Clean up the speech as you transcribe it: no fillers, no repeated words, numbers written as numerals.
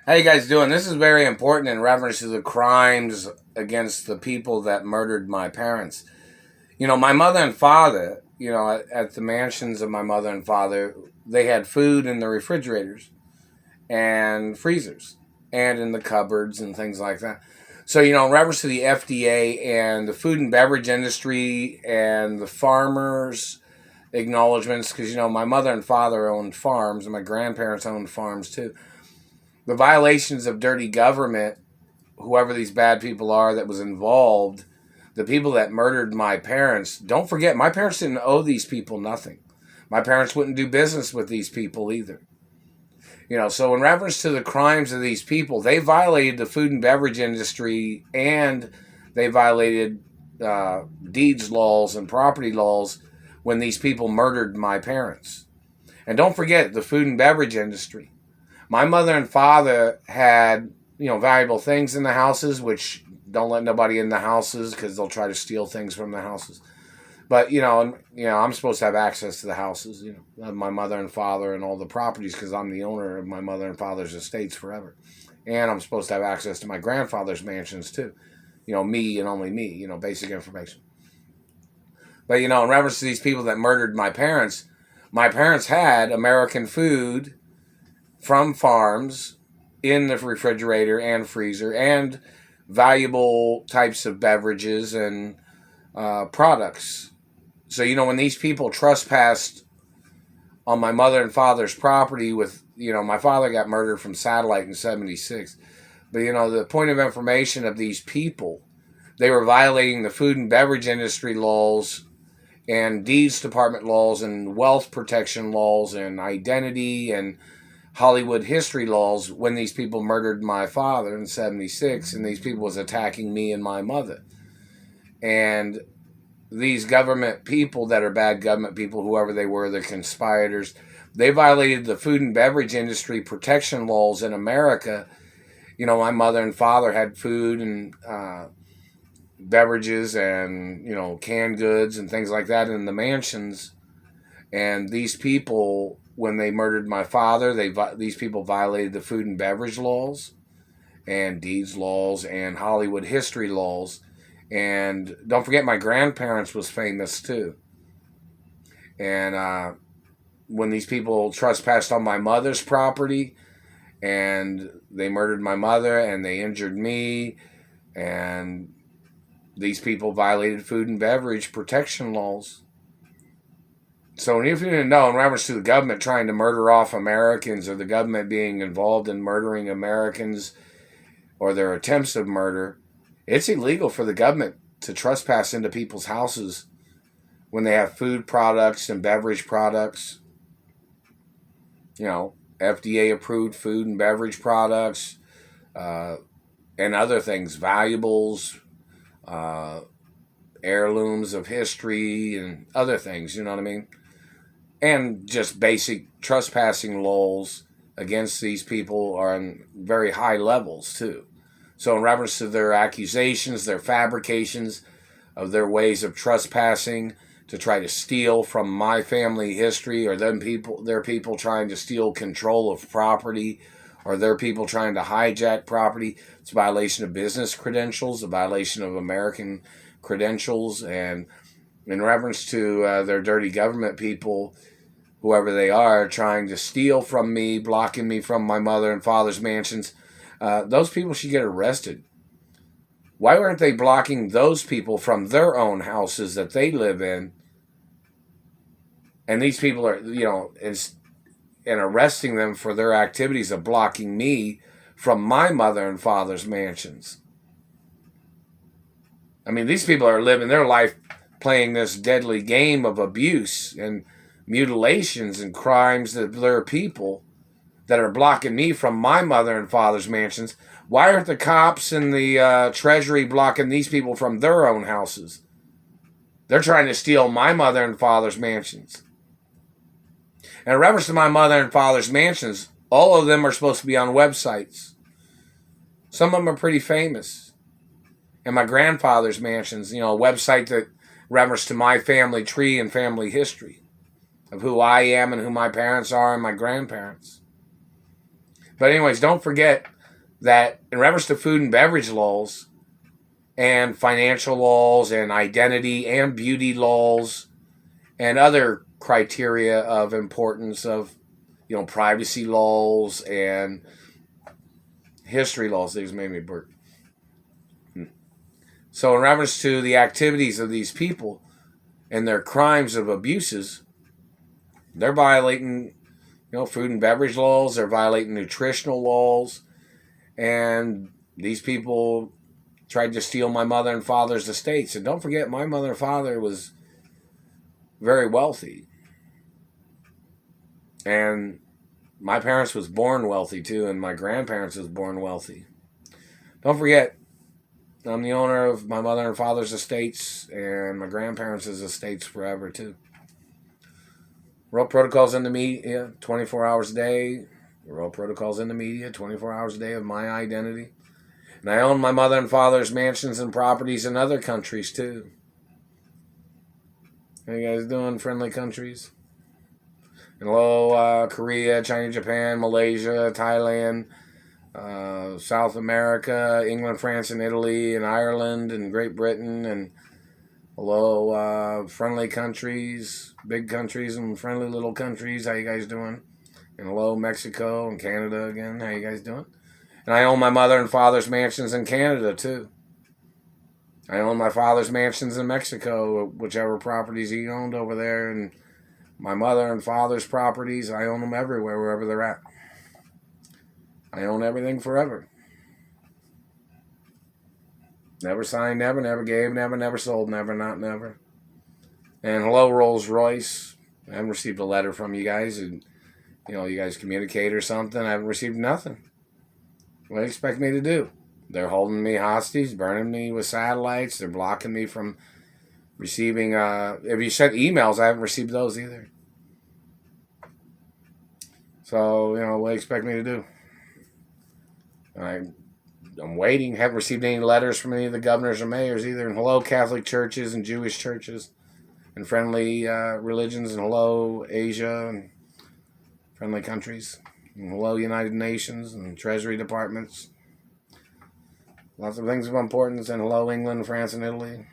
How you guys doing? This is very important in reference to the crimes against the people that murdered my parents. My mother and father, at the mansions of my mother and father, they had food in the refrigerators and freezers and in the cupboards and things like that. So, in reference to the FDA and the food and beverage industry and the farmers' acknowledgments, because, my mother and father owned farms and my grandparents owned farms too. The violations of dirty government, whoever these bad people are that was involved, the people that murdered my parents, don't forget, my parents didn't owe these people nothing. My parents wouldn't do business with these people either. So in reference to the crimes of these people, they violated the food and beverage industry and they violated deeds laws and property laws when these people murdered my parents. And don't forget the food and beverage industry. My mother and father had, valuable things in the houses, which don't let nobody in the houses because they'll try to steal things from the houses. But, I'm supposed to have access to the houses, of my mother and father and all the properties because I'm the owner of my mother and father's estates forever. And I'm supposed to have access to my grandfather's mansions too. Me and only me, basic information. But, in reference to these people that murdered my parents had American food from farms in the refrigerator and freezer and valuable types of beverages and products. So, when these people trespassed on my mother and father's property with, my father got murdered from satellite in 76. But, the point of information of these people, they were violating the food and beverage industry laws and deeds department laws and wealth protection laws and identity and Hollywood history laws when these people murdered my father in 76 and these people was attacking me and my mother. And these government people that are bad government people, whoever they were, the conspirators, they violated the food and beverage industry protection laws in America. My mother and father had food and beverages and, canned goods and things like that in the mansions. And these people, when they murdered my father, these people violated the food and beverage laws and deeds laws and Hollywood history laws. And don't forget, my grandparents was famous too. And when these people trespassed on my mother's property and they murdered my mother and they injured me, and these people violated food and beverage protection laws. So if you didn't know, in reference to the government trying to murder off Americans or the government being involved in murdering Americans or their attempts of murder, it's illegal for the government to trespass into people's houses when they have food products and beverage products. FDA approved food and beverage products and other things, valuables, heirlooms of history and other things, you know what I mean? And just basic trespassing laws against these people are on very high levels too. So in reference to their accusations, their fabrications of their ways of trespassing to try to steal from my family history, or their people trying to steal control of property, or their people trying to hijack property, it's a violation of business credentials, a violation of American credentials, and in reference to their dirty government people, whoever they are, trying to steal from me, blocking me from my mother and father's mansions, those people should get arrested. Why weren't they blocking those people from their own houses that they live in? And these people are, and arresting them for their activities of blocking me from my mother and father's mansions. I mean, these people are living their life playing this deadly game of abuse and mutilations and crimes of their people that are blocking me from my mother and father's mansions. Why aren't the cops and the treasury blocking these people from their own houses? They're trying to steal my mother and father's mansions. And in reference to my mother and father's mansions, all of them are supposed to be on websites. Some of them are pretty famous. And my grandfather's mansions, a website that refers to my family tree and family history of who I am and who my parents are and my grandparents. But anyways, don't forget, that in reference to food and beverage laws and financial laws and identity and beauty laws and other criteria of importance of, privacy laws and history laws, these made me burp. So in reference to the activities of these people and their crimes of abuses, they're violating, food and beverage laws, they're violating nutritional laws, and these people tried to steal my mother and father's estates. And don't forget, my mother and father was very wealthy. And my parents was born wealthy too, and my grandparents was born wealthy. Don't forget, I'm the owner of my mother and father's estates, and my grandparents' estates forever too. Wrote protocols in the media 24 hours a day. Wrote protocols in the media 24 hours a day of my identity. And I own my mother and father's mansions and properties in other countries too. How you guys doing, friendly countries? Hello, Korea, China, Japan, Malaysia, Thailand, South America, England, France, and Italy, and Ireland, and Great Britain, and hello, friendly countries, big countries, and friendly little countries. How you guys doing? And hello, Mexico and Canada again. How you guys doing? And I own my mother and father's mansions in Canada too. I own my father's mansions in Mexico, whichever properties he owned over there, and my mother and father's properties, I own them everywhere, wherever they're at. I own everything forever. Never signed, never, never gave, never sold, never, not never. And hello, Rolls Royce. I haven't received a letter from you guys. And, you guys communicate or something. I haven't received nothing. What do you expect me to do? They're holding me hostage, burning me with satellites. They're blocking me from receiving, if you sent emails, I haven't received those either. So, what do you expect me to do? I'm waiting. Haven't received any letters from any of the governors or mayors either. And hello, Catholic churches and Jewish churches and friendly religions. And hello, Asia and friendly countries. And hello, United Nations and Treasury departments. Lots of things of importance. And hello, England, France, and Italy.